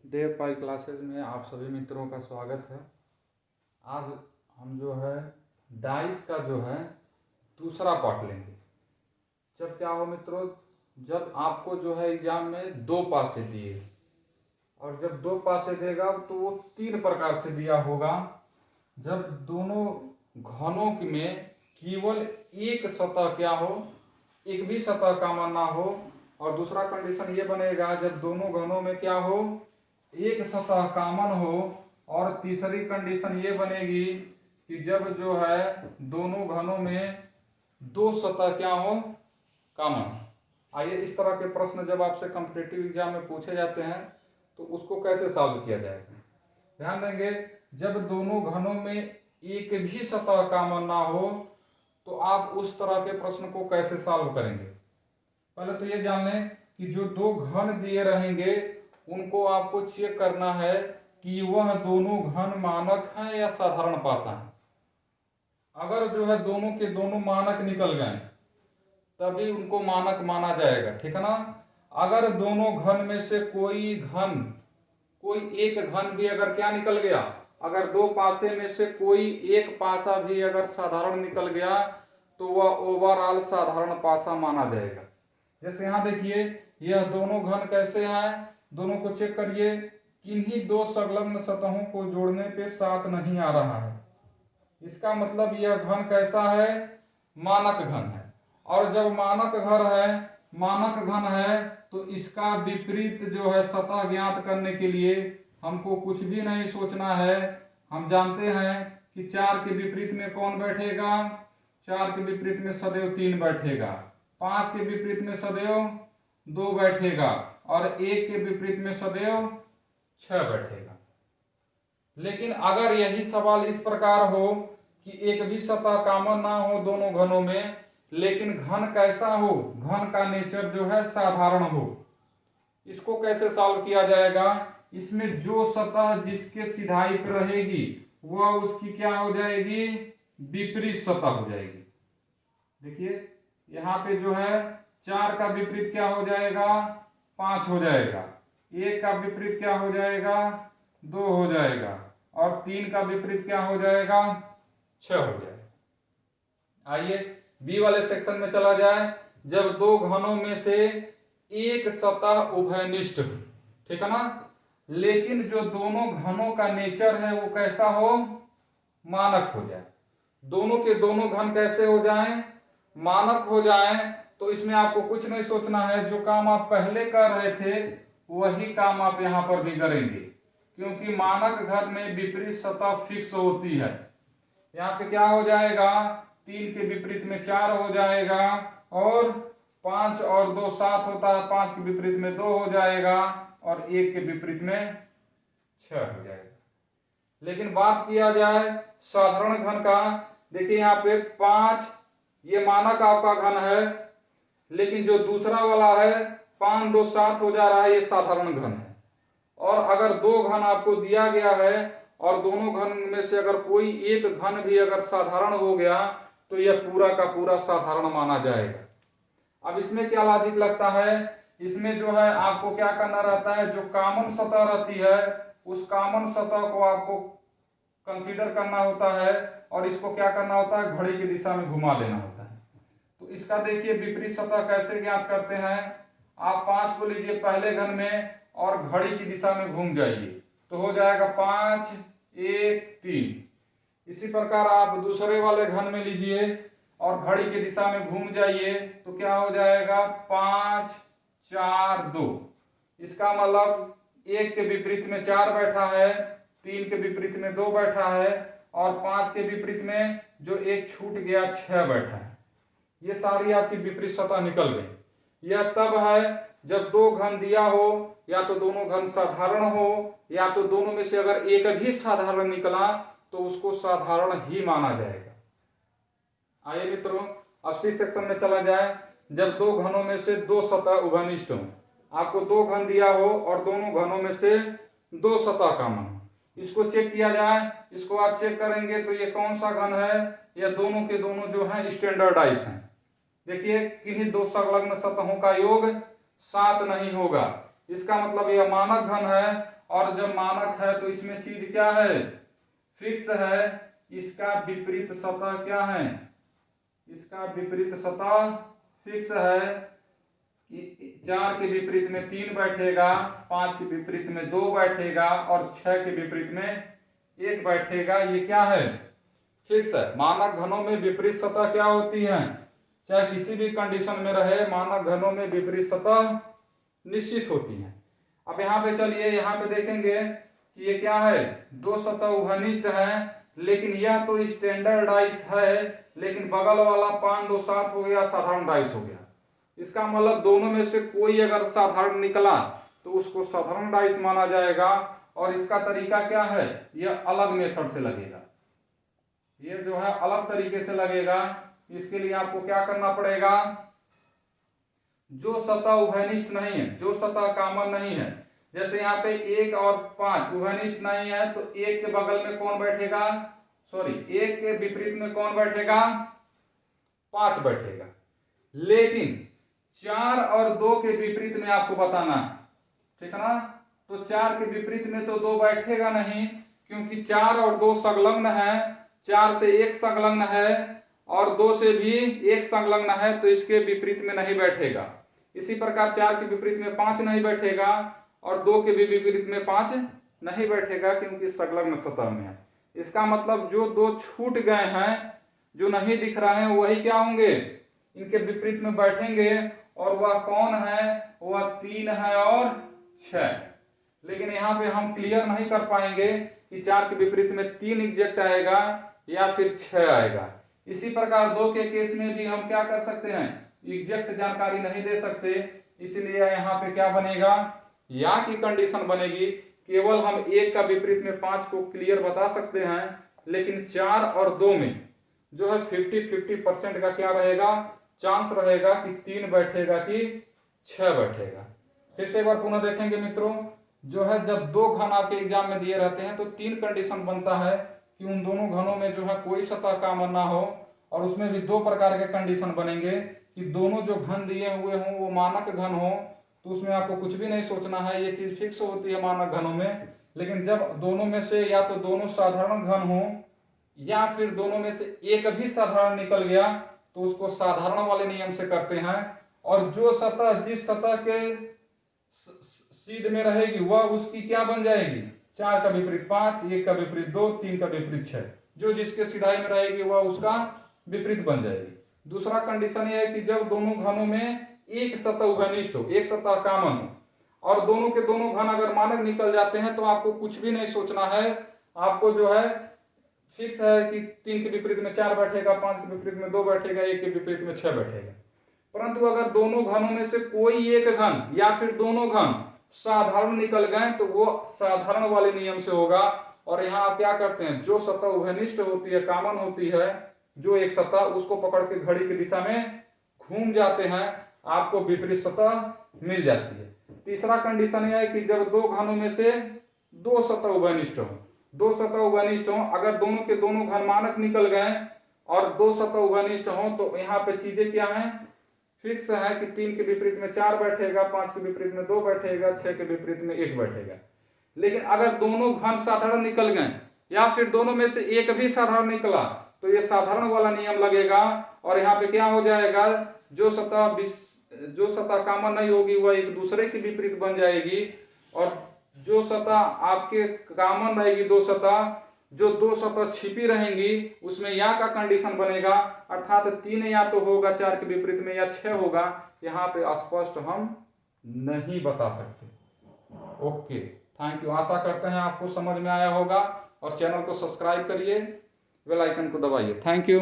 देव pi classes में आप सभी मित्रों का स्वागत है। आज हम जो है डाइस का जो है दूसरा पार्ट लेंगे। जब क्या हो मित्रों, जब आपको जो है एग्जाम में 2 पासे दिए और जब 2 पासे देगा तो वो 3 प्रकार से दिया होगा। जब दोनों घनों में केवल एक सतह क्या हो, एक भी सतह कॉमन ना हो, और दूसरा कंडीशन ये बनेगा जब दोनों घनों में क्या हो, एक सतह कॉमन हो, और तीसरी कंडीशन ये बनेगी कि जब जो है दोनों घनों में 2 सतह क्या हो, कॉमन। आइए, इस तरह के प्रश्न जब आपसे कॉम्पिटिटिव एग्जाम में पूछे जाते हैं तो उसको कैसे सॉल्व किया जाएगा। ध्यान देंगे, जब दोनों घनों में एक भी सतह कॉमन ना हो तो आप उस तरह के प्रश्न को कैसे सॉल्व करेंगे। पहले तो ये जान लें कि जो 2 घन दिए रहेंगे उनको आपको चेक करना है कि वह दोनों घन मानक हैं या साधारण पासा है। अगर जो है दोनों के दोनों मानक निकल गए तभी उनको मानक माना जाएगा, ठीक है ना। अगर दोनों घन में से कोई एक घन भी अगर क्या निकल गया, अगर 2 पासे में से कोई एक पासा भी अगर साधारण निकल गया तो वह ओवरऑल साधारण पासा माना जाएगा। जैसे यहाँ देखिए, यह दोनों घन कैसे हैं, दोनों को चेक करिए। किन्हीं 2 संलग्न सतहों को जोड़ने पे 7 नहीं आ रहा है, इसका मतलब यह घन कैसा है, मानक घन है। और जब मानक घन है तो इसका विपरीत जो है सतह ज्ञात करने के लिए हमको कुछ भी नहीं सोचना है। हम जानते हैं कि 4 के विपरीत में कौन बैठेगा, 4 के विपरीत में सदैव 3 बैठेगा, 5 के विपरीत में सदैव 2 बैठेगा, और 1 के विपरीत में सदैव 6 बैठेगा। लेकिन अगर यही सवाल इस प्रकार हो कि एक भी सतह कॉमन ना हो दोनों घनों में, लेकिन घन कैसा हो, घन का नेचर जो है साधारण हो, इसको कैसे सॉल्व किया जाएगा। इसमें जो सतह जिसके सिधाई पर रहेगी वह उसकी क्या हो जाएगी, विपरीत सतह हो जाएगी। देखिए यहाँ पे जो है 4 का विपरीत क्या हो जाएगा, 5 हो जाएगा, 1 का विपरीत क्या हो जाएगा, 2 हो जाएगा, और 3 का विपरीत क्या हो जाएगा, 6 हो जाएगा। आइए बी वाले सेक्शन में चला जाए। जब 2 घनों में से एक सतह उभयनिष्ठ हो, ठीक है ना, लेकिन जो दोनों घनों का नेचर है वो कैसा हो, मानक हो जाए। दोनों के दोनों घन कैसे हो जाएं, मानक हो जाएं। तो इसमें आपको कुछ नहीं सोचना है, जो काम आप पहले कर रहे थे वही काम आप यहां पर भी करेंगे, क्योंकि मानक घन में विपरीत सतह फिक्स होती है। यहाँ पे क्या हो जाएगा, 3 के विपरीत में 4 हो जाएगा, और 5 और 2 7 होता है, 5 के विपरीत में 2 हो जाएगा, और 1 के विपरीत में 6 हो जाएगा। लेकिन बात किया जाए साधारण घन का, देखिए यहाँ पे 5 ये मानक आपका घन है, लेकिन जो दूसरा वाला है 5 2 7 हो जा रहा है, ये साधारण घन है। और अगर 2 घन आपको दिया गया है और दोनों घन में से अगर कोई एक घन भी अगर साधारण हो गया तो यह पूरा का पूरा साधारण माना जाएगा। अब इसमें क्या लॉजिक लगता है, इसमें जो है आपको क्या करना रहता है, जो कॉमन सतह रहती है उस कॉमन सतह को आपको कंसीडर करना होता है, और इसको क्या करना होता है, घड़ी की दिशा में घुमा देना होता है। तो इसका देखिए विपरीत सतह कैसे ज्ञात करते हैं। आप 5 को लीजिए पहले घन में और घड़ी की दिशा में घूम जाइए तो हो जाएगा 5 1 3। इसी प्रकार आप दूसरे वाले घन में लीजिए और घड़ी की दिशा में घूम जाइए तो क्या हो जाएगा, 5 4 2। इसका मतलब 1 के विपरीत में 4 बैठा है, 3 के विपरीत में 2 बैठा है, और 5 के विपरीत में जो 1 छूट गया 6 बैठा है। ये सारी आपकी विपरीत सतह निकल गई। यह तब है जब 2 घन दिया हो, या तो दोनों घन साधारण हो, या तो दोनों में से अगर एक भी साधारण निकला तो उसको साधारण ही माना जाएगा। आइए मित्रों अब सी सेक्शन में चला जाए। जब 2 घनों में से 2 सतह उभयनिष्ठ हो, आपको 2 घन दिया हो और दोनों घनों में से 2 सतह कॉमन हो, इसको चेक किया जाए। इसको आप चेक करेंगे तो ये कौन सा घन है, या दोनों के दोनों जो है स्टैंडर्डाइज हैं। देखिए किन्हीं 2 संलग्न सतहों का योग 7 नहीं होगा, इसका मतलब यह मानक घन है और जब मानक है तो इसमें चीज क्या है, फिक्स है। इसका विपरीत सतह क्या है, इसका विपरीत सतह फिक्स है कि 4 के विपरीत में 3 बैठेगा, 5 के विपरीत में 2 बैठेगा और 6 के विपरीत में 1 बैठेगा। ये क्या है, फिक्स है। मानक घनों में विपरीत सतह क्या होती है, चाहे किसी भी कंडीशन में रहे, मानक घनों में विपरीत सतह निश्चित होती है। अब यहाँ पे चलिए, यहाँ पे देखेंगे कि ये क्या है, दो सतह उभयनिष्ठ है, लेकिन यह तो स्टैंडर्ड डाइस है, लेकिन बगल वाला 5 2 7 हो गया, साधारण डाइस हो गया। इसका मतलब दोनों में से कोई अगर साधारण निकला तो उसको साधारण डाइस माना जाएगा। और इसका तरीका क्या है, यह अलग मेथड से लगेगा, ये जो है अलग तरीके से लगेगा। इसके लिए आपको क्या करना पड़ेगा, जो सतह उभयनिष्ठ नहीं है, जो सतह कॉमन नहीं है, जैसे यहाँ पे 1 और 5 उभयनिष्ठ नहीं है, तो 1 के बगल में कौन बैठेगा, सॉरी 1 के विपरीत में कौन बैठेगा, 5 बैठेगा। लेकिन 4 और 2 के विपरीत में आपको बताना है, ठीक है ना। तो 4 के विपरीत में तो 2 बैठेगा नहीं, क्योंकि 4 और 2 संलग्न है, 4 से 1 संलग्न है और 2 से भी 1 संलग्न है, तो इसके विपरीत में नहीं बैठेगा। इसी प्रकार 4 के विपरीत में 5 नहीं बैठेगा और 2 के भी विपरीत में 5 नहीं बैठेगा, क्योंकि संलग्न सतह में है। इसका मतलब जो 2 छूट गए हैं, जो नहीं दिख रहे हैं, वही क्या होंगे, इनके विपरीत में बैठेंगे। और वह कौन है, वह 3 है और 6। लेकिन यहाँ पे हम क्लियर नहीं कर पाएंगे कि 4 के विपरीत में 3 एग्जैक्ट आएगा या फिर 6 आएगा। इसी प्रकार 2 के केस में भी हम क्या कर सकते हैं, एग्जैक्ट जानकारी नहीं दे सकते, इसलिए यहाँ पे क्या बनेगा, या की कंडीशन बनेगी। केवल हम 1 का विपरीत में 5 को क्लियर बता सकते हैं, लेकिन 4 और 2 में जो है 50-50% का क्या रहेगा, चांस रहेगा कि 3 बैठेगा कि 6 बैठेगा। फिर से एक बार पुनः देखेंगे मित्रों, जो है जब 2 घन आपके एग्जाम में दिए रहते हैं तो 3 कंडीशन बनता है कि उन दोनों घनों में जो है कोई सतह कॉमन ना हो, और उसमें भी 2 प्रकार के कंडीशन बनेंगे कि दोनों जो घन दिए हुए हों वो मानक घन हो, तो उसमें आपको कुछ भी नहीं सोचना है, ये चीज फिक्स होती है मानक घनों में। लेकिन जब दोनों में से या तो दोनों साधारण घन हो या फिर दोनों में से एक भी साधारण निकल गया, तो उसको साधारण वाले नियम से करते हैं। और जो सतह जिस सतह के सीध में रहेगी वह उसकी क्या बन जाएगी, 4 का विपरीत 5, 1 का विपरीत 2, 3 का विपरीत 6, जो जिसके सिधाई में रहेगी वह उसका विपरीत बन जाएगी। दूसरा कंडीशन यह है कि जब दोनों घनों में एक सतह उभयनिष्ठ हो, एक सतह कॉमन हो, और दोनों के दोनों घन अगर मानक निकल जाते हैं, तो आपको कुछ भी नहीं सोचना है, आपको जो है फिक्स है कि 3 के विपरीत में 4 बैठेगा, 5 के विपरीत में 2 बैठेगा, 1 के विपरीत में 6 बैठेगा। परंतु अगर दोनों घनों में से कोई एक घन या फिर दोनों घन साधारण निकल गए, तो वो साधारण वाले नियम से होगा। और यहाँ आप क्या करते हैं, जो सतह उभयनिष्ठ होती है, कॉमन होती है, जो एक सतह, उसको पकड़ के घड़ी की दिशा में घूम जाते हैं, आपको विपरीत सतह मिल जाती है। तीसरा कंडीशन यह है कि जब 2 घनों में से 2 सतह उभयनिष्ठ हो, 2 सतह उभयनिष्ठ हो, अगर दोनों के दोनों घन मानक निकल गए और 2 सतह उभयनिष्ठ हो, तो यहाँ पे चीजें क्या हैं, फिक्स है कि 3 के विपरीत में 4 बैठेगा, 5 के विपरीत में 2 बैठेगा, 6 के विपरीत में 1 बैठेगा। लेकिन अगर दोनों घन साधारण निकल गए या फिर दोनों में से एक भी साधारण निकला, तो ये साधारण वाला नियम लगेगा। और यहाँ पे क्या हो जाएगा, जो सतह कॉमन नहीं होगी वह एक दूसरे के विपरीत बन जाएगी, और जो सतह आपके कॉमन रहेगी, 2 सतह, जो 2 सतह छिपी रहेंगी, उसमें या का कंडीशन बनेगा, अर्थात 3 या तो होगा 4 के विपरीत में या 6 होगा। यहाँ पे स्पष्ट हम नहीं बता सकते। Okay, thank you. आशा करते हैं आपको समझ में आया होगा, और चैनल को सब्सक्राइब करिए, बेल आइकन को दबाइए। Thank you.